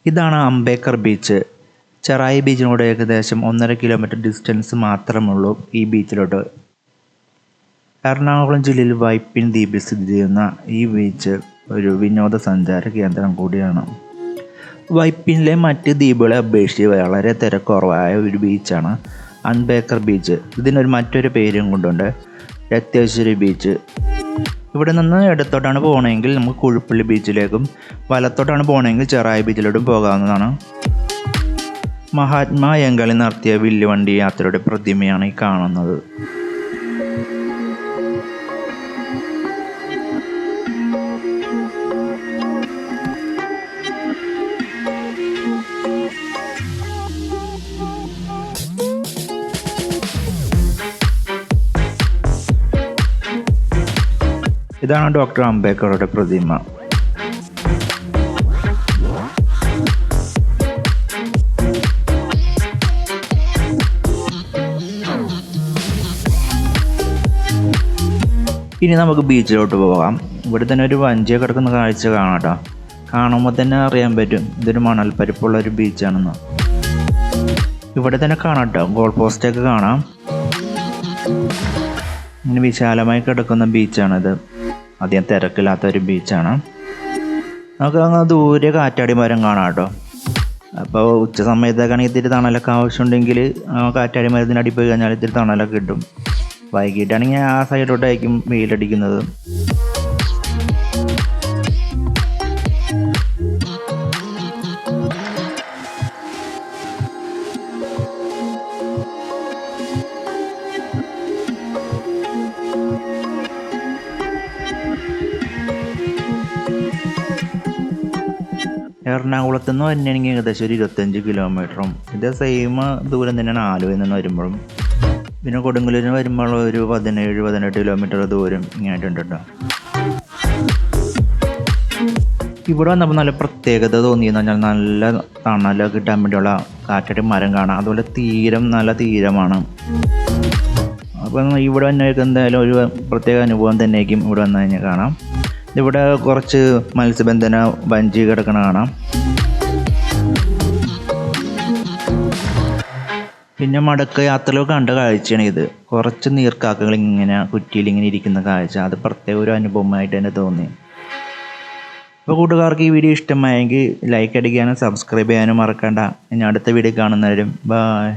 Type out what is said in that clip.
ഇതാണ് അംബേദ്കർ ബീച്ച്. ചെറായി ബീച്ചിനോട് ഏകദേശം 1.5 kilometre distance മാത്രമുള്ളൂ ഈ ബീച്ചിലോട്ട്. എറണാകുളം ജില്ലയിൽ വൈപ്പിൻ ദ്വീപിൽ സ്ഥിതി ചെയ്യുന്ന ഈ ബീച്ച് ഒരു വിനോദസഞ്ചാര കേന്ദ്രം കൂടിയാണ്. വൈപ്പിനിലെ മറ്റ് ദ്വീപുകളെ അപേക്ഷിച്ച് വളരെ തിരക്കുറവായ ഒരു ബീച്ചാണ് അംബേദ്കർ ബീച്ച്. ഇതിനൊരു മറ്റൊരു പേരും കൊണ്ടുണ്ട്, രക്തേശ്വരി ബീച്ച്. ഇവിടെ നിന്ന് ഇടത്തോട്ടാണ് പോകണമെങ്കിൽ നമുക്ക് കുഴുപ്പള്ളി ബീച്ചിലേക്കും, വലത്തോട്ടാണ് പോകണമെങ്കിൽ ചെറായി ബീച്ചിലോട്ടും പോകാവുന്നതാണ്. മഹാത്മാ അയ്യങ്കാളി നടത്തിയ വില്ലുവണ്ടി യാത്രയുടെ പ്രതിമയാണ് ഈ കാണുന്നത്. ഇതാണ് ഡോക്ടർ അംബേദ്കറുടെ പ്രതിമ. ഇനി നമുക്ക് ബീച്ചിലോട്ട് പോകാം. ഇവിടെ തന്നെ ഒരു വഞ്ചിയൊക്കെ കിടക്കുന്ന കാഴ്ച കാണാം കേട്ടോ. കാണുമ്പോൾ തന്നെ അറിയാൻ പറ്റും ഇതൊരു മണൽപ്പരിപ്പുള്ള ഒരു ബീച്ചാണെന്ന്. ഇവിടെ തന്നെ കാണാം കേട്ടോ, ഗോൾ പോസ്റ്റൊക്കെ കാണാം. ഇങ്ങനെ വിശാലമായി കിടക്കുന്ന ബീച്ചാണിത്. അധികം തിരക്കില്ലാത്തൊരു ബീച്ചാണ്. നമുക്ക് അങ്ങ് ദൂരെ കാറ്റാടി മരം കാണാം കേട്ടോ. അപ്പോൾ ഉച്ച സമയത്തൊക്കെയാണെങ്കിൽ ഇത്തിരി തണലൊക്കെ ആവശ്യമുണ്ടെങ്കിൽ കാറ്റാടി മരത്തിൻ്റെ അടി പോയി കഴിഞ്ഞാൽ ഇത്തിരി തണലൊക്കെ കിട്ടും. വൈകിട്ടാണെങ്കിൽ ആ സൈഡോട്ടായിരിക്കും വെയിലടിക്കുന്നത്. എറണാകുളത്ത് നിന്ന് വന്നെയാണെങ്കിൽ ഏകദേശം ഒരു 25 കിലോമീറ്ററും ഇത് സെയിം ദൂരം തന്നെയാണ് ആലുവയിൽ നിന്ന് വരുമ്പോഴും. പിന്നെ കൊടുങ്ങല്ലൂരിന് വരുമ്പോൾ ഒരു 17-18 കിലോമീറ്റർ ദൂരം ഇങ്ങനെയായിട്ടുണ്ട് കേട്ടോ. ഇവിടെ വന്നപ്പോൾ നല്ല പ്രത്യേകത തോന്നിയെന്ന് പറഞ്ഞാൽ നല്ല തണലൊക്കെ കിട്ടാൻ വേണ്ടിയുള്ള കാറ്റാടി മരം കാണാം. അതുപോലെ തീരം നല്ല തീരമാണ്. അപ്പം ഇവിടെ വന്നവർക്ക് എന്തായാലും ഒരു പ്രത്യേക അനുഭവം തന്നെയായിരിക്കും ഇവിടെ വന്നു കഴിഞ്ഞാൽ കാണാം. ഇവിടെ കുറച്ച് മത്സ്യബന്ധന വഞ്ചി കിടക്കണ കാണാം. പിന്നെ മടക്ക യാത്രയിലൊക്കെ കണ്ട കാഴ്ചയാണ് ഇത്. കുറച്ച് നീർക്കാക്കകൾ ഇങ്ങനെ കുറ്റിയിൽ ഇങ്ങനെ ഇരിക്കുന്ന കാഴ്ച, അത് പ്രത്യേക ഒരു അനുഭവമായിട്ട് തന്നെ തോന്നി. അപ്പോൾ കൂട്ടുകാർക്ക് ഈ വീഡിയോ ഇഷ്ടമായെങ്കിൽ ലൈക്ക് അടിക്കാനും സബ്സ്ക്രൈബ് ചെയ്യാനും മറക്കണ്ട. ഇനി അടുത്ത വീഡിയോ കാണുന്നവരും ബൈ.